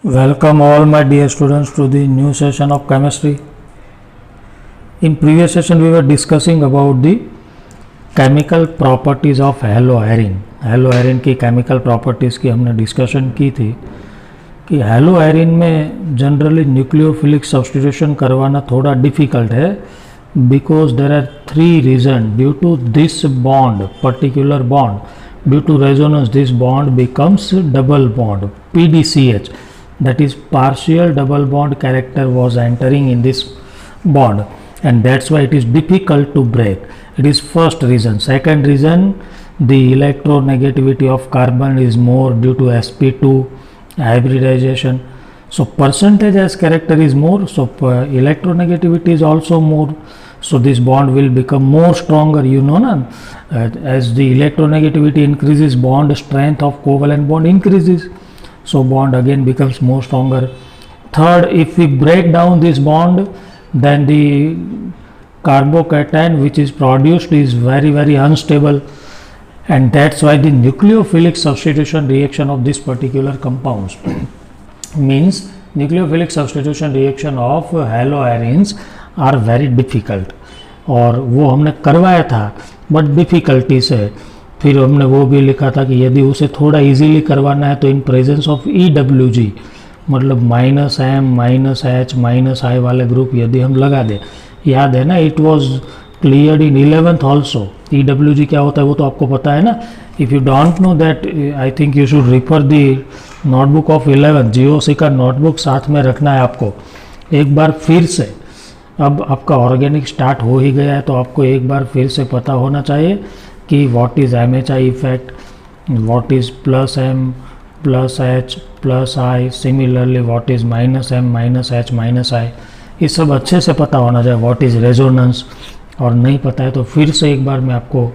Welcome all my dear students to the new session of chemistry. In previous session we were discussing about the chemical properties of haloarine. haloarine की chemical properties की हमने discussion की थी कि haloarine में generally nucleophilic substitution करवाना थोड़ा difficult है because there are three reasons. Due to this bond, particular bond, due to resonance this bond becomes double bond, PDCH. That is partial double bond character was entering in this bond, and that's why it is difficult to break. It is first reason. Second reason, the electronegativity of carbon is more due to sp2 hybridization. So percentage as character is more, so electronegativity is also more, so this bond will become more stronger, you know na? As the electronegativity increases, bond strength of covalent bond increases, so bond again becomes more stronger. Third, if we break down this bond, then the carbocation which is produced is very unstable, and that's why the nucleophilic substitution reaction of this particular compounds means nucleophilic substitution reaction of haloarines are very difficult. और वो हमने करवाया था but difficulty से, फिर हमने वो भी लिखा था कि यदि उसे थोड़ा इजीली करवाना है तो इन प्रेजेंस ऑफ EWG मतलब -M -H -I वाले ग्रुप यदि हम लगा दें, याद है ना, it was cleared in 11th also. EWG क्या होता है वो तो आपको पता है ना. If you don't know that, I think you should refer the notebook of 11th. GOC का नोटबुक साथ में रखना है आपको एक बार फिर से. अब आपका ऑर्गेनिक स्टार्ट हो ही गया है तो आपको एक बार फिर से पता होना चाहिए कि what is MHI effect, what is +M +H +I, similarly what is -M -H -I, ये सब अच्छे से पता होना चाहिए. व्हाट इज़ रेजोनेंस, और नहीं पता है तो फिर से एक बार मैं आपको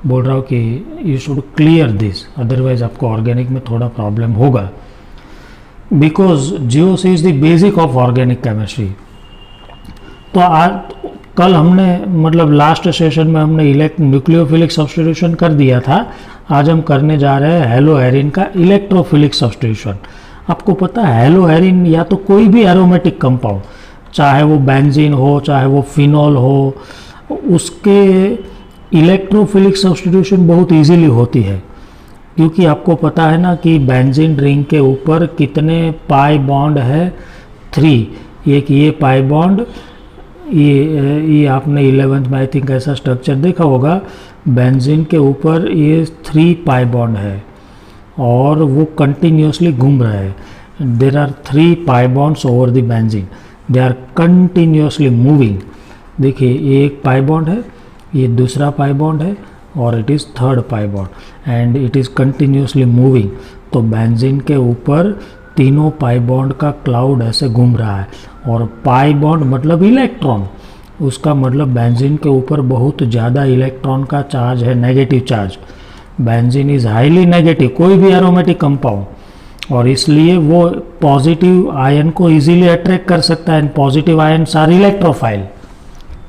बोल रहा हूँ कि you should clear this, otherwise आपको ऑर्गेनिक में थोड़ा प्रॉब्लम होगा. Because GOC is the basic of organic chemistry. तो आज कल हमने मतलब लास्ट सेशन में हमने न्यूक्लियोफिलिक सब्स्टिट्यूशन कर दिया था. आज हम करने जा रहे हैं हेलोएरिन का इलेक्ट्रोफिलिक सब्स्टिट्यूशन. आपको पता है हेलोएरिन या तो कोई भी एरोमेटिक कंपाउंड, चाहे वो बेंजीन हो चाहे वो फिनॉल हो, उसके इलेक्ट्रोफिलिक सब्स्टिट्यूशन बहुत इजीली होती है. क्योंकि आपको पता है ना कि बेंजीन रिंग के ऊपर कितने पाई बॉन्ड है, 3. एक ये पाई बॉन्ड, ये आपने 11th में आई थिंक ऐसा स्ट्रक्चर देखा होगा. बेंजीन के ऊपर ये 3 पाई बॉन्ड है और वो कंटिन्यूसली घूम रहा है. There are 3 pi bonds over the benzene, they are continuously moving. देखिए ये एक पाई बॉन्ड है, ये दूसरा पाई बॉन्ड है और it is 3rd pi bond and it is continuously moving. तो बेंजीन के ऊपर तीनों पाई बॉन्ड का क्लाउड ऐसे घूम रहा है. और पाई बॉन्ड मतलब इलेक्ट्रॉन, उसका मतलब बेंजीन के ऊपर बहुत ज़्यादा इलेक्ट्रॉन का चार्ज है, negative charge. Benzene is highly negative, कोई भी एरोमेटिक कंपाउंड, और इसलिए वो पॉजिटिव आयन को इजीली अट्रैक्ट कर सकता है. And positive ions are electrophile.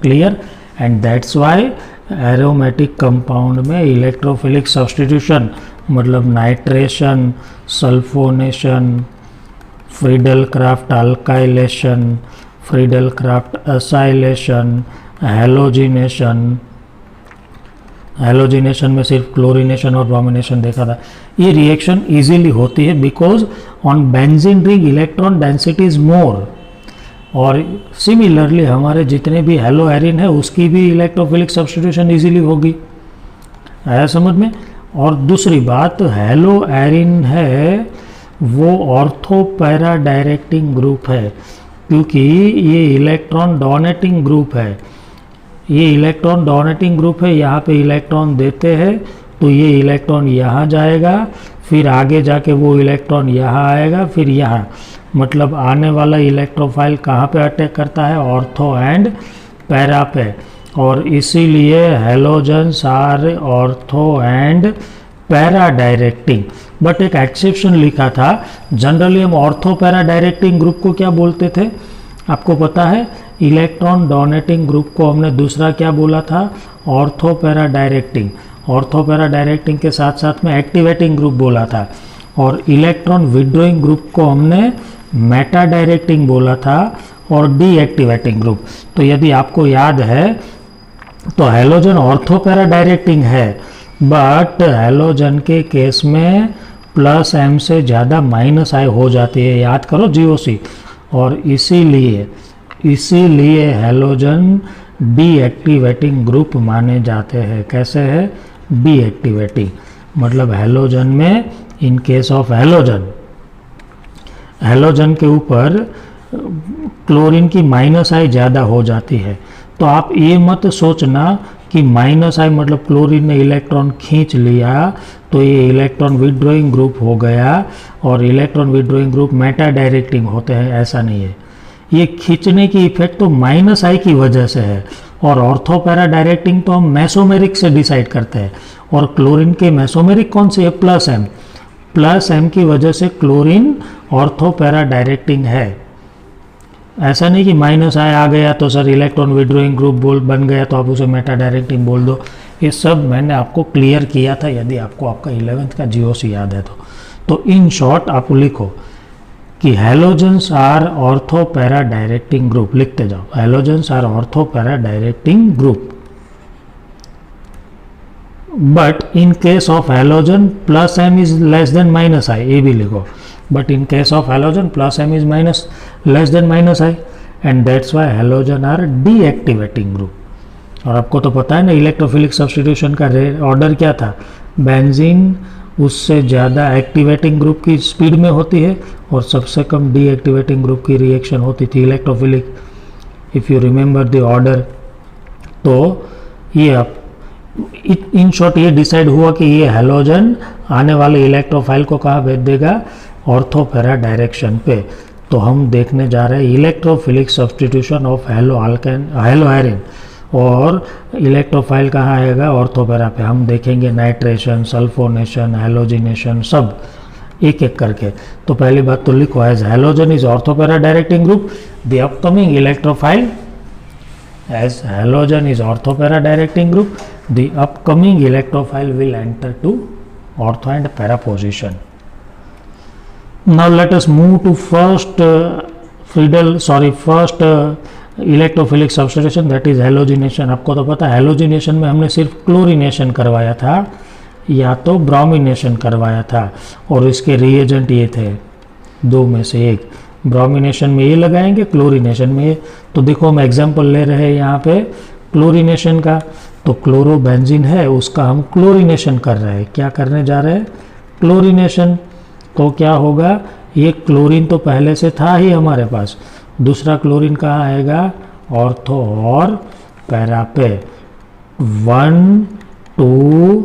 Clear? And that's why aromatic compound में इलेक्ट्रोफिलिक सब्स्टिट्यूशन मतलब nitration, sulphonation, Friedel Craft alkylation, Friedel Craft acylation, halogenation. Halogenation में सिर्फ क्लोरीनेशन और ब्रोमिनेशन देखा था. ये रिएक्शन इजीली होती है because on benzene ring electron density is more. और सिमिलरली हमारे जितने भी हेलोएरिन है उसकी भी इलेक्ट्रोफिलिक सब्स्टिट्यूशन इजीली होगी. आया समझ में? और दूसरी बात, हेलोएरिन है वो ऑर्थो पैरा डायरेक्टिंग ग्रुप है, क्योंकि ये इलेक्ट्रॉन डोनेटिंग ग्रुप है. ये इलेक्ट्रॉन डोनेटिंग ग्रुप है, यहाँ पे इलेक्ट्रॉन देते हैं तो ये इलेक्ट्रॉन यहाँ जाएगा, फिर आगे जाके वो इलेक्ट्रॉन यहाँ आएगा, फिर यहाँ, मतलब आने वाला इलेक्ट्रोफाइल कहाँ पे अटैक करता है, ऑर्थो एंड पैरा पे. और इसीलिए halogens are ortho and para directing. But एक एक्सेप्शन लिखा था. जनरली हम ऑर्थो पैरा डायरेक्टिंग ग्रुप को क्या बोलते थे आपको पता है? इलेक्ट्रॉन डोनेटिंग ग्रुप को हमने दूसरा क्या बोला था? Ortho para directing. Ortho para directing के साथ साथ में एक्टिवेटिंग ग्रुप बोला था. और इलेक्ट्रॉन विड्रॉइंग ग्रुप को हमने मेटा डायरेक्टिंग बोला था और डीएक्टिवेटिंग ग्रुप। तो यदि आपको याद है तो हैलोजन ऑर्थो पैरा डायरेक्टिंग है, बट हैलोजन के केस में प्लस एम से ज़्यादा माइनस आई हो जाती है, याद करो जीओसी। और इसीलिए हैलोजन डीएक्टिवेटिंग ग्रुप माने जाते हैं। कैसे है? डीएक्टिवेटिंग, मतलब हैलोजन में इन केस ऑफ हैलोजन के ऊपर क्लोरीन की माइनस आई ज़्यादा हो जाती है। तो आप ये मत सोचना कि माइनस आई मतलब क्लोरीन ने इलेक्ट्रॉन खींच लिया तो ये इलेक्ट्रॉन विड्रॉइंग ग्रुप हो गया और electron withdrawing group Meta directing होते हैं, ऐसा नहीं है। ये खींचने की इफेक्ट तो माइनस आई की वजह से है, और ऑर्थो पैरा डायरेक्टिंग तो हम मेसोमेरिक से डिसाइड करते हैं। और क्लोरीन के मेसोमेरिक कौन से है? प्लस एम की वजह से क्लोरीन ऑर्थो पैरा डायरेक्टिंग है। ऐसा नहीं कि माइनस आई आ गया तो सर इलेक्ट्रॉन विड्रॉइंग ग्रुप बन गया तो आप उसे मेटा डायरेक्टिंग बोल दो। ये सब मैंने आपको क्लियर किया था, यदि आपको आपका 11th का जीओसी याद है तो इन शॉर्ट आप लिखो कि halogens are ortho para directing group, लिखते जाओ, halogens are ortho para directing group, but in case of halogen plus M is less than minus I, ये भी लिखो, but in case of halogen plus m is less than minus I, and that's why halogen are deactivating group। और आपको तो पता है ना electrophilic substitution का ऑर्डर क्या था? बेंजीन उससे ज़्यादा एक्टिवेटिंग ग्रुप की स्पीड में होती है और सबसे कम डीएक्टिवेटिंग ग्रुप की रिएक्शन होती थी electrophilic, if you remember the order. तो ये अब इन शॉर्ट ये डिसाइड हुआ कि ये हैलोजन आने वाले इलेक्ट्रोफाइल को कहाँ भेज देगा? ऑर्थो पैरा डायरेक्शन पे। तो हम देखने जा रहे हैं इलेक्ट्रोफिलिक सब्स्टिट्यूशन ऑफ हैलोआयरिन, और इलेक्ट्रोफाइल कहाँ आएगा? ऑर्थो पैरा पे। हम देखेंगे नाइट्रेशन, सल्फोनेशन, हैलोजिनेशन, सब एक एक करके। तो पहली बात तो लिखो, as halogen is ortho para directing group, the upcoming electrophile, as halogen is ortho para directing group, the upcoming electrophile will enter to ortho and para position. Now let us move to first electrophilic substitution, that is halogenation। आपको तो पता है halogenation में हमने सिर्फ chlorination करवाया था या तो ब्रोमिनेशन करवाया था, और इसके रिएजेंट ये थे, दो में से एक। ब्रोमिनेशन में ये लगाएंगे, क्लोरीनेशन में ये। तो देखो हम एग्जांपल ले रहे हैं यहाँ पे क्लोरीनेशन का, तो क्लोरोबेंजीन है उसका हम क्लोरीनेशन कर रहे हैं। क्या करने जा रहे हैं? क्लोरीनेशन। तो क्या होगा? ये क्लोरीन तो पहले से था ही हमारे पास, दूसरा क्लोरीन कहाँ आएगा? ऑर्थो और पैरा पे। 1,2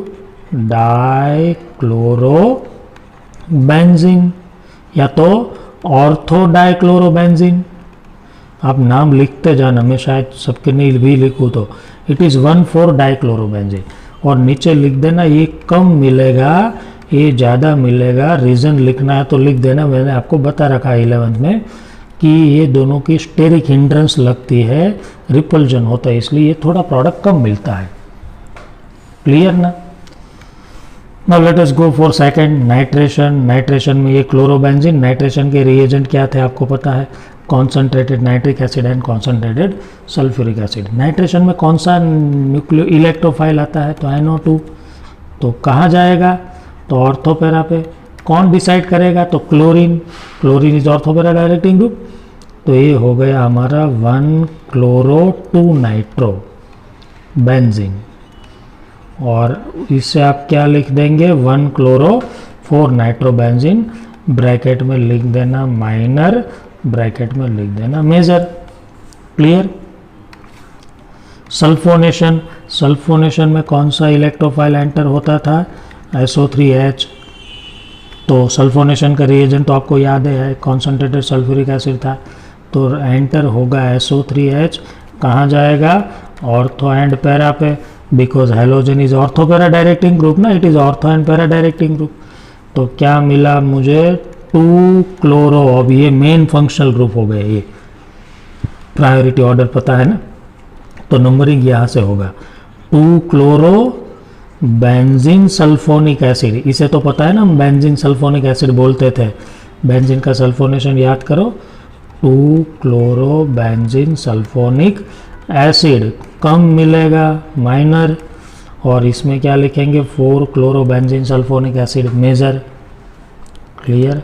डाइक्लोरोबेंजीन या तो ऑर्थो डाइक्लोरोबेंजीन। आप नाम लिखते जाना, मैं शायद सबके नहीं भी लिखूँ तो इट इज़ 1,4 डाइक्लोरोबेंजीन, और नीचे लिख देना ये कम मिलेगा ये ज़्यादा मिलेगा। रीज़न लिखना है तो लिख देना, मैंने आपको बता रखा है 11th में कि ये दोनों की स्टेरिक हिंड्रेंस लगती है, रिपल्जन होता है, इसलिए ये थोड़ा प्रोडक्ट कम मिलता है। क्लियर ना? Now let us go for second, nitration. Nitration में ये क्लोरोबेंजीन, नाइट्रेशन के रिएजेंट क्या थे आपको पता है? Concentrated nitric acid and concentrated sulphuric acid. Nitration में कौन सा न्यूक्लियो इलेक्ट्रोफाइल आता है? तो NO2। तो कहाँ जाएगा? तो ऑर्थो पैरा पे। कौन डिसाइड करेगा? तो chlorine. Chlorine is ortho para directing group, तो ये हो गया हमारा 1,chloro-2 नाइट्रो बेंजीन, और इससे आप क्या लिख देंगे? 1,chloro-4 नाइट्रोबेंजीन, ब्रैकेट में लिख देना माइनर, ब्रैकेट में लिख देना मेजर। क्लियर? सल्फोनेशन। सल्फोनेशन में कौन सा इलेक्ट्रोफाइल एंटर होता था? SO3H। तो सल्फोनेशन का रिएजेंट तो आपको याद है, कॉन्सनट्रेटेड सल्फ्यूरिक एसिड था, तो एंटर होगा SO3H। कहाँ जाएगा? ऑर्थो एंड पैरा पे, because halogen is ortho para directing group ना, it is ortho and para directing group. तो क्या मिला मुझे? 2-क्लोरो। अब ये मेन फंक्शनल ग्रुप हो गए, ये प्रायोरिटी ऑर्डर पता है ना, तो नंबरिंग यहाँ से होगा 2-क्लोरो बेंजीन सल्फोनिक एसिड। इसे तो पता है ना, हम बेंजीन सल्फोनिक एसिड बोलते थे, बेंजीन का सल्फोनेशन याद करो, 2 क्लोरोबेंजीन सल्फोनिक एसिड, कम मिलेगा माइनर, और इसमें क्या लिखेंगे 4 chlorobenzene sulphonic acid major. Clear.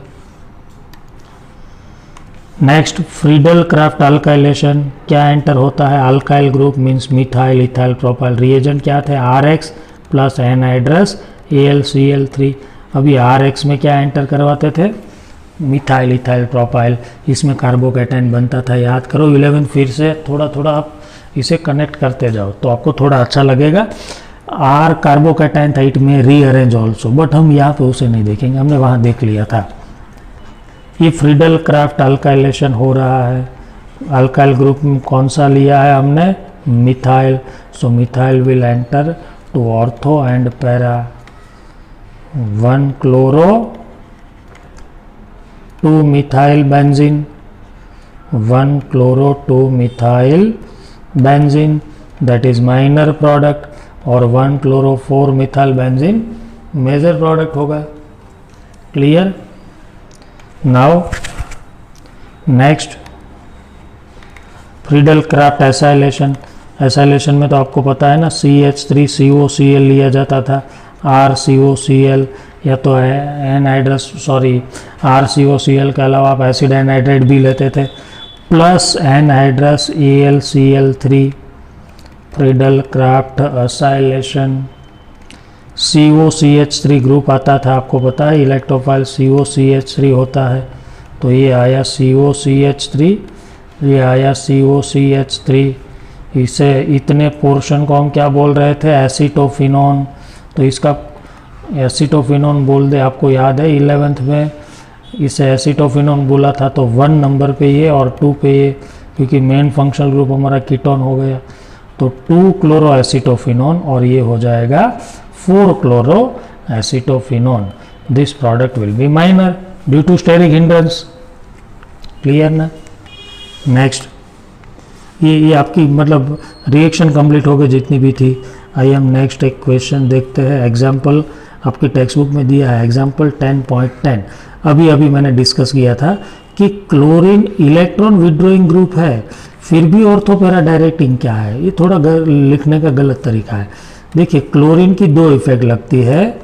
Next Friedel Crafts alkylation, क्या एंटर होता है, alkyl group means methyl ethyl propyl, reagent क्या थे RX प्लस एनहाइड्रस AlCl3। अभी RX में क्या एंटर करवाते थे, मिथाइल इथाइल प्रोपाइल, इसमें कार्बोकैटायन बनता था, याद करो 11। फिर से थोड़ा थोड़ा आप इसे कनेक्ट करते जाओ तो आपको थोड़ा अच्छा लगेगा। R कार्बोकैटायन था, इट में रीअरेंज ऑल्सो, बट हम यहाँ पे उसे नहीं देखेंगे, हमने वहाँ देख लिया था। ये फ्रीडल क्राफ्ट अल्काइलेशन हो रहा है, अल्काइल ग्रुप में कौन सा लिया है हमने, methyl, so methyl will enter to ortho and para, 1 chloro 2 methyl benzene, 1 chloro 2 methyl benzene, that is minor product, और 1 chloro 4 methyl benzene major product होगा। Clear. Now next Friedel Crafts acylation, acylation में तो आपको पता है ना, CH3COCl लिया जाता था, RCOCl, या तो एनहाइड्रस RCOCl के अलावा आप एसिड एनहाइड्रेट भी लेते थे, plus anhydrous AlCl3, Friedel Crafts acylation. COCH3 group आता था, आपको पता है इलेक्ट्रोफाइल COCH3 होता है, तो ये आया COCH3, ये आया COCH3, इसे इतने पोर्शन को हम क्या बोल रहे थे, एसीटोफिनोन, तो इसका एसीटोफिनोन बोल दे, आपको याद है 11th में इसे एसीटोफिनोन बोला था, तो 1 नंबर पे ये और 2 पे ये, क्योंकि मेन फंक्शनल ग्रुप हमारा कीटोन हो गया, तो 2 क्लोरो एसीटोफिनोन, और ये हो जाएगा 4 chloro acetophenone. This product will be minor due to steric hindrance. Clear ना। नेक्स्ट ये आपकी मतलब रिएक्शन कंप्लीट हो गई जितनी भी थी। आई एम नेक्स्ट एक क्वेश्चन देखते हैं। एग्जाम्पल आपकी टेक्स्ट बुक में दिया है, एग्जाम्पल 10.10। अभी मैंने डिस्कस किया था कि क्लोरीन इलेक्ट्रॉन विड्रॉइंग ग्रुप है, फिर भी ऑर्थो पैरा डायरेक्टिंग क्या है, ये थोड़ा लिखने का गलत तरीका है। देखिए क्लोरीन की 2 इफेक्ट लगती है,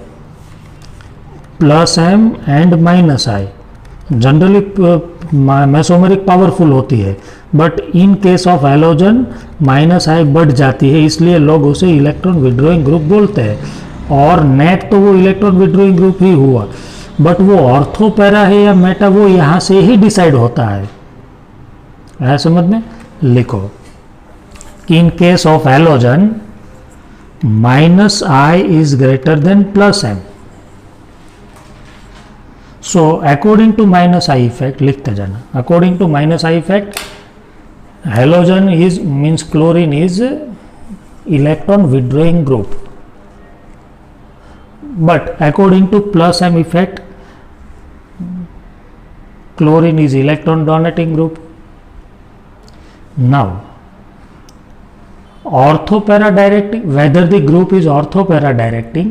+M and -I। Generally mesomeric powerful होती है, but in case of halogen -I बढ़ जाती है, इसलिए लोग उसे इलेक्ट्रॉन विड्रॉइंग ग्रुप बोलते हैं। और नेट तो वो इलेक्ट्रॉन विड्रॉइंग ग्रुप ही हुआ, बट वो ऑर्थो पैरा है या मेटा, वो यहाँ से ही डिसाइड होता है। आया समझ में। लिखो कि इन case of halogen -I is greater than +M. So according to -I effect लिखते जाना, according to -I effect halogen is means chlorine is electron withdrawing group, but according to +M effect chlorine is electron donating group. Now orthopara directing, whether the group is orthopara directing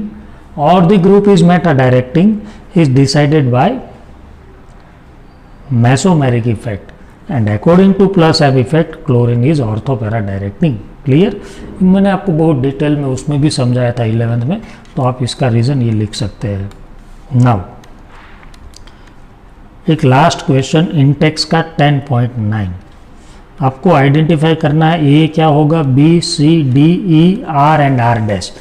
or the group is meta directing is decided by mesomeric effect, and according to +M effect chlorine is orthopara directing. Clear. मैंने आपको बहुत detail में उसमें भी समझाया था 11th में, तो आप इसका रीज़न ये लिख सकते हैं। नाउ एक लास्ट क्वेश्चन इंटेक्स का 10.9। आपको आइडेंटिफाई करना है ए क्या होगा, B, C, D, E, R and R'।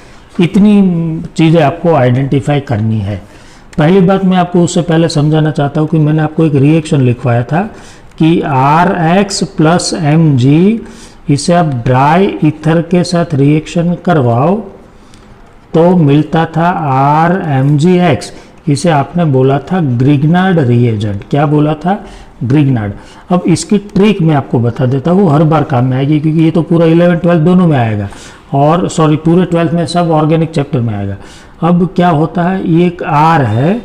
इतनी चीज़ें आपको आइडेंटिफाई करनी है। पहली बात मैं आपको उससे पहले समझाना चाहता हूँ कि मैंने आपको एक रिएक्शन लिखवाया था कि RX + Mg, इसे आप ड्राई ईथर के साथ रिएक्शन करवाओ तो मिलता था RMgX। इसे आपने बोला था ग्रिग्नार्ड रिएजेंट। क्या बोला था, ग्रिग्नार्ड। अब इसकी ट्रिक मैं आपको बता देता हूँ, हर बार काम में आएगी, क्योंकि ये तो पूरा 11th 12th दोनों में आएगा, और सॉरी पूरे 12th में सब ऑर्गेनिक चैप्टर में आएगा। अब क्या होता है, ये एक R है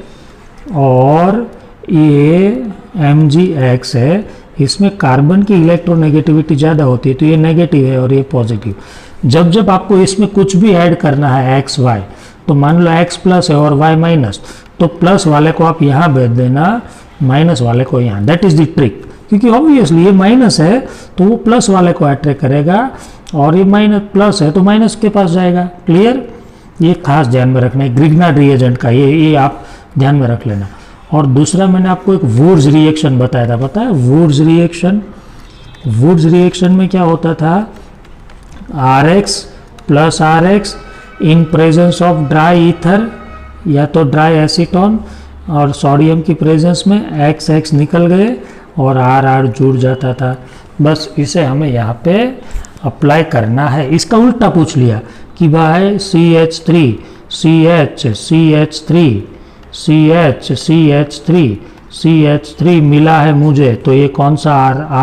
और ये Mgx है, इसमें कार्बन की इलेक्ट्रोनेगेटिविटी ज़्यादा होती है, तो ये नेगेटिव है और ये पॉजिटिव। जब आपको इसमें कुछ भी ऐड करना है x y, तो मान लो x+ है और y-, तो प्लस वाले को आप यहाँ भेज देना माइनस वाले को यहाँ, दैट इज द ट्रिक, क्योंकि ऑब्वियसली ये माइनस है तो वो प्लस वाले को अट्रैक्ट करेगा, और ये माइनस प्लस है तो माइनस के पास जाएगा। क्लियर, ये खास ध्यान में रखना है ग्रिग्नार्ड रिएजेंट का, ये आप ध्यान में रख लेना। और दूसरा मैंने आपको एक वुड्स रिएक्शन बताया था, पता है वुड्स रिएक्शन? वुड्स रिएक्शन में क्या होता था, RX plus RX in presence of dry ether या तो ड्राई एसीटोन और सोडियम की प्रेजेंस में XX निकल गए और RR जुड़ जाता था। बस इसे हमें यहाँ पे अप्लाई करना है। इसका उल्टा पूछ लिया कि भाई CH3 CH CH3 CH CH3 CH3 मिला है मुझे, तो ये कौन सा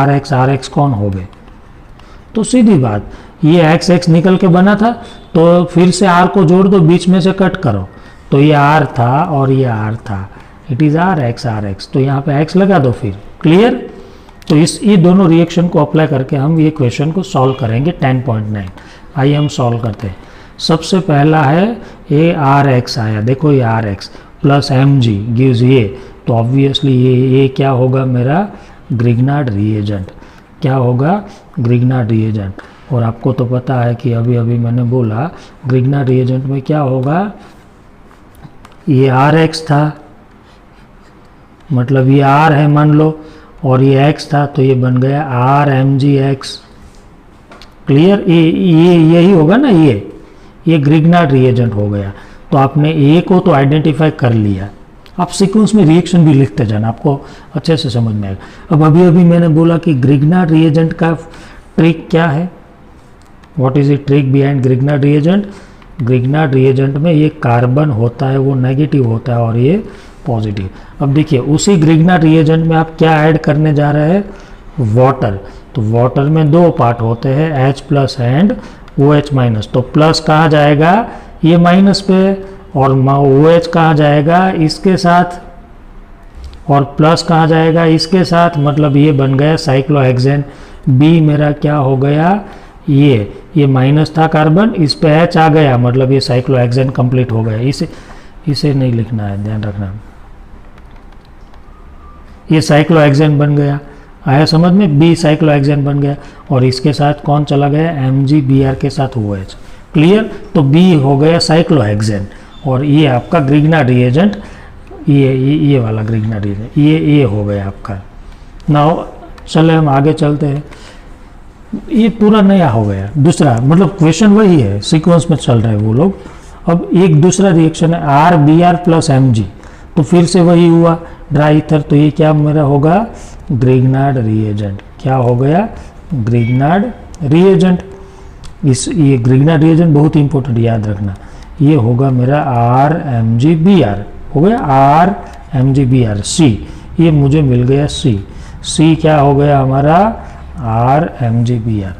RX RX कौन हो गए? तो सीधी बात, ये XX निकल के बना था तो फिर से R को जोड़ दो, बीच में से कट करो, तो ये R था और ये R था, इट इज़ RX RX, तो यहाँ पे X लगा दो फिर। क्लियर? तो ये दोनों रिएक्शन को अप्लाई करके हम ये क्वेश्चन को सॉल्व करेंगे 10.9। आइए हम सॉल्व करते हैं। सबसे पहला है ये RX आया, देखो ये RX प्लस Mg गिव्स ये, तो ऑब्वियसली ये क्या होगा मेरा ग्रिग्नार्ड रिएजेंट। क्या होगा? Grignard reagent. और आपको तो पता है कि अभी अभी मैंने बोला ग्रिग्नार्ड रिएजेंट में क्या होगा, ये RX था, मतलब ये R है मान लो, और ये X था तो ये बन गया RMgX। क्लियर? ये यही होगा ना, ये ग्रिग्नार्ड रिएजेंट हो गया। तो आपने A को तो आइडेंटिफाई कर लिया, आप सीक्वेंस में रिएक्शन भी लिखते जाना, आपको अच्छे से समझ में आएगा। अब अभी अभी मैंने बोला कि ग्रिग्नार्ड रिएजेंट का ट्रिक क्या है, what is the trick behind Grignard reagent? Grignard reagent में ये कार्बन होता है वो नेगेटिव होता है और ये पॉजिटिव। अब देखिए उसी ग्रिग्नार्ड रिएजेंट में आप क्या ऐड करने जा रहे हैं? वाटर। तो वाटर में दो पार्ट होते हैं, H plus and OH minus. तो प्लस कहाँ जाएगा? ये माइनस पे, और OH कहाँ जाएगा? इसके साथ, और प्लस कहाँ जाएगा? इसके साथ, मतलब ये बन गया साइक्लोहेक्सेन। B मेरा क्या हो गया? ये माइनस था कार्बन, इस पे H आ गया, मतलब ये साइक्लोहेक्सेन कंप्लीट हो गया। इसे नहीं लिखना है, ध्यान रखना। ये साइक्लोहेक्सेन बन गया, आया समझ में? B साइक्लोहेक्सेन बन गया, और इसके साथ कौन चला गया? MgBr के साथ OH। क्लियर? तो B हो गया साइक्लोहेक्सेन, और ये आपका ग्रिग्नार्ड रिएजेंट, ये वाला ग्रिग्नार्ड रिएजेंट ये हो गया आपका। नाउ चले हम आगे चलते हैं। ये पूरा नया हो गया, दूसरा, मतलब क्वेश्चन वही है, सीक्वेंस में चल रहे हैं वो लोग। अब एक दूसरा रिएक्शन है RBr प्लस Mg, तो फिर से वही हुआ ड्राई ईथर, तो ये क्या मेरा होगा? Grignard reagent. क्या हो गया? Grignard reagent. ये ग्रिग्नार्ड रिएजेंट बहुत इंपॉर्टेंट, याद रखना। ये होगा मेरा RMgBr, हो गया RMgBr। C, ये मुझे मिल गया C क्या हो गया हमारा? RMgBr।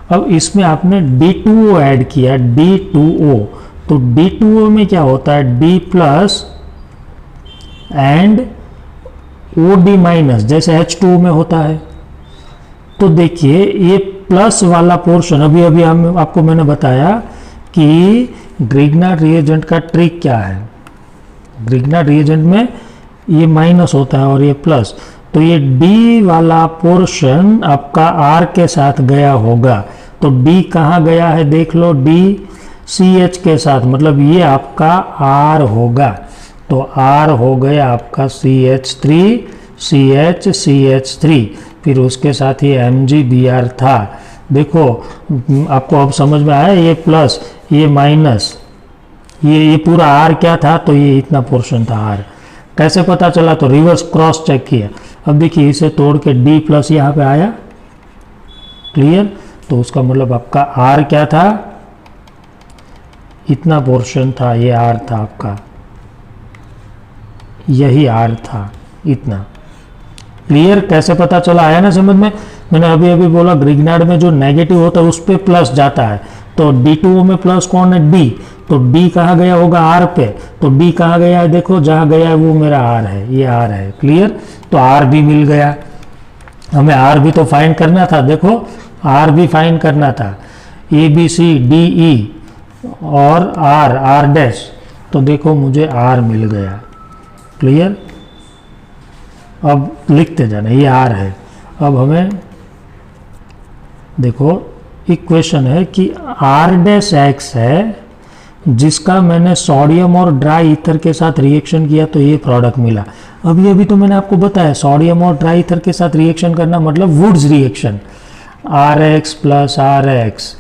अब इसमें आपने D2O ऐड किया, D2O, तो D2O में क्या होता है? D plus and OD minus, जैसे H2O में होता है। तो देखिए ये प्लस वाला पोर्शन, अभी हम आपको मैंने बताया कि ग्रिग्नार्ड रिएजेंट का ट्रिक क्या है। ग्रिग्नार्ड रिएजेंट में ये माइनस होता है और ये प्लस, तो ये D वाला पोर्शन आपका R के साथ गया होगा। तो D कहाँ गया है? देख लो, D CH के साथ, मतलब ये आपका R होगा। तो R हो गया आपका CH3 CH CH3, फिर उसके साथ ये MgBr था। देखो आपको अब समझ में आया, ये प्लस ये माइनस, ये पूरा R क्या था? तो ये इतना पोर्शन था R। कैसे पता चला? तो रिवर्स क्रॉस चेक किया। अब देखिए इसे तोड़ के D प्लस यहाँ पे आया। क्लियर? तो उसका मतलब आपका R क्या था? इतना पोर्शन था, ये R था आपका, यही R था, इतना। क्लियर? कैसे पता चला? आया ना समझ में? मैंने अभी बोला ग्रिग्नार्ड में जो नेगेटिव होता है उस पर प्लस जाता है, तो D2O में प्लस कौन है? D। तो D कहाँ गया होगा? R पे। तो D कहाँ गया है? देखो जहाँ गया है वो मेरा R है, ये R है। क्लियर? तो R भी मिल गया। हमें R भी तो फाइंड करना था, देखो R भी फाइंड करना था, ABCDE और R डैश, तो देखो मुझे R मिल गया। क्लियर? अब लिखते जाना, ये आर है। अब हमें देखो इक्वेशन है कि आर डैश एक्स है जिसका मैंने सोडियम और ड्राई ईथर के साथ रिएक्शन किया तो ये प्रोडक्ट मिला। अभी तो मैंने आपको बताया सोडियम और ड्राई ईथर के साथ रिएक्शन करना मतलब Wurtz reaction, R X plus R X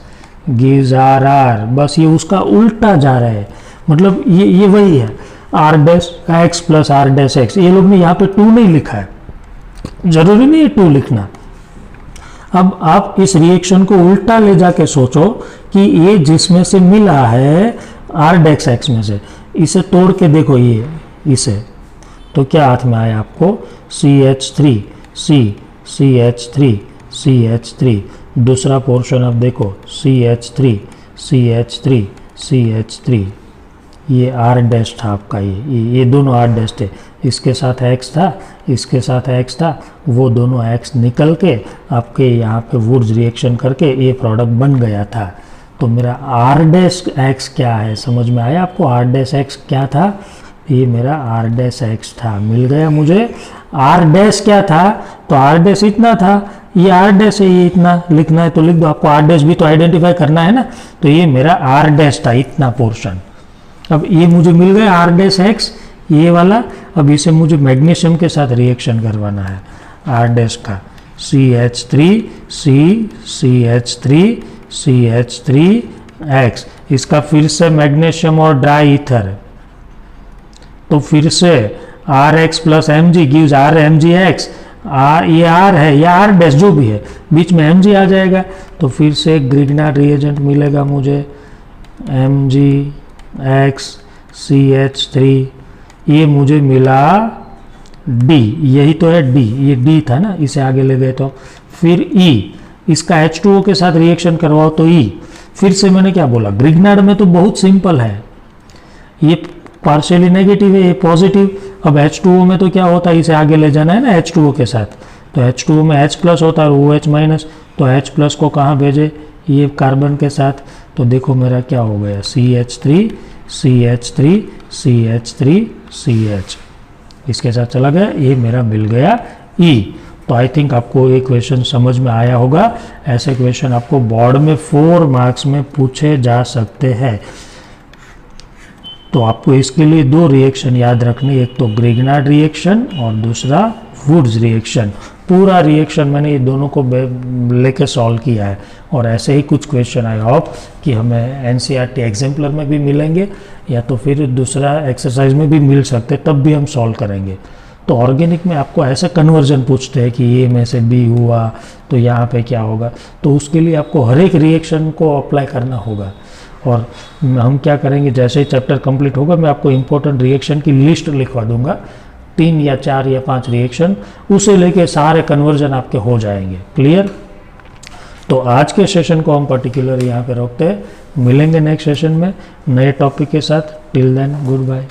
gives R R, बस ये उसका उल्टा जा रहा है, मतलब ये वही है R dash X plus R dash X. ये लोग ने यहाँ पे 2 नहीं लिखा है, जरूरी नहीं है 2 लिखना। अब आप इस रिएक्शन को उल्टा ले जाके सोचो कि ये जिसमें से मिला है आर डैश एक्स में से, इसे तोड़ के देखो ये इसे, तो क्या हाथ में आया आपको CH3 CH3 CH3। दूसरा पोर्शन अब देखो CH3 CH3 CH3, ये आर डैश था आपका, ये दोनों आर डैश थे, इसके साथ एक्स था, इसके साथ एक्स था, वो दोनों एक्स निकल के आपके यहाँ पे वुड्स रिएक्शन करके ये प्रोडक्ट बन गया था। तो मेरा आर डैश एक्स क्या है, समझ में आया आपको? आर डैश एक्स क्या था? ये मेरा आर डैश एक्स था, मिल गया मुझे। आर डैश क्या था? तो आर डैश इतना था, ये आर डैश है, ये इतना लिखना है तो लिख दो, आपको आर डैश भी तो आइडेंटिफाई करना है ना। तो ये मेरा आर डैश था, इतना पोर्शन। अब ये मुझे मिल गया आर डैश एक्स, ये वाला। अब इसे मुझे मैग्नीशियम के साथ रिएक्शन करवाना है, आर डैश का CH3 CH3 CH3X, इसका फिर से मैग्नीशियम और ड्राई ईथर, तो फिर से RX plus Mg gives RMgX। ये R है या R डैश जो भी है, बीच में Mg आ जाएगा, तो फिर से ग्रिग्नार्ड रिएजेंट मिलेगा मुझे MgX CH3, ये मुझे मिला D, यही तो है D, ये D था ना, इसे आगे ले गए तो फिर E, इसका H2O के साथ रिएक्शन करवाओ तो E। फिर से मैंने क्या बोला, ग्रिग्नार्ड में तो बहुत सिंपल है, ये पार्शियली नेगेटिव है, ये पॉजिटिव। अब H2O में तो क्या होता है, इसे आगे ले जाना है ना H2O के साथ, तो H2O में H प्लस होता है, OH माइनस, तो H प्लस को कहाँ भेजे, ये कार्बन के साथ। तो देखो मेरा क्या हो गया, CH3 CH3 CH3 CH, इसके साथ चला गया, ये मेरा मिल गया E। तो आई थिंक आपको ये क्वेश्चन समझ में आया होगा। ऐसे क्वेश्चन आपको बोर्ड में 4 मार्क्स में पूछे जा सकते हैं। तो आपको इसके लिए 2 रिएक्शन याद रखने, एक तो ग्रिग्नार्ड रिएक्शन और दूसरा वुड्स रिएक्शन। पूरा रिएक्शन मैंने ये दोनों को लेके सॉल्व किया है, और ऐसे ही कुछ क्वेश्चन आई होप कि हमें NCERT एग्जाम्पलर में भी मिलेंगे या तो फिर दूसरा एक्सरसाइज में भी मिल सकते, तब भी हम सॉल्व करेंगे। तो ऑर्गेनिक में आपको ऐसे कन्वर्जन पूछते हैं कि ए में से बी हुआ तो यहाँ पे क्या होगा, तो उसके लिए आपको हर एक रिएक्शन को अप्लाई करना होगा। और हम क्या करेंगे, जैसे ही चैप्टर कंप्लीट होगा मैं आपको इंपॉर्टेंट रिएक्शन की लिस्ट लिखवा दूंगा, 3 या 4 या 5 रिएक्शन, उसे लेके सारे कन्वर्जन आपके हो जाएंगे। क्लियर? तो आज के सेशन को हम पर्टिकुलर यहाँ पे रोकते हैं, मिलेंगे नेक्स्ट सेशन में नए टॉपिक के साथ। Till then good bye.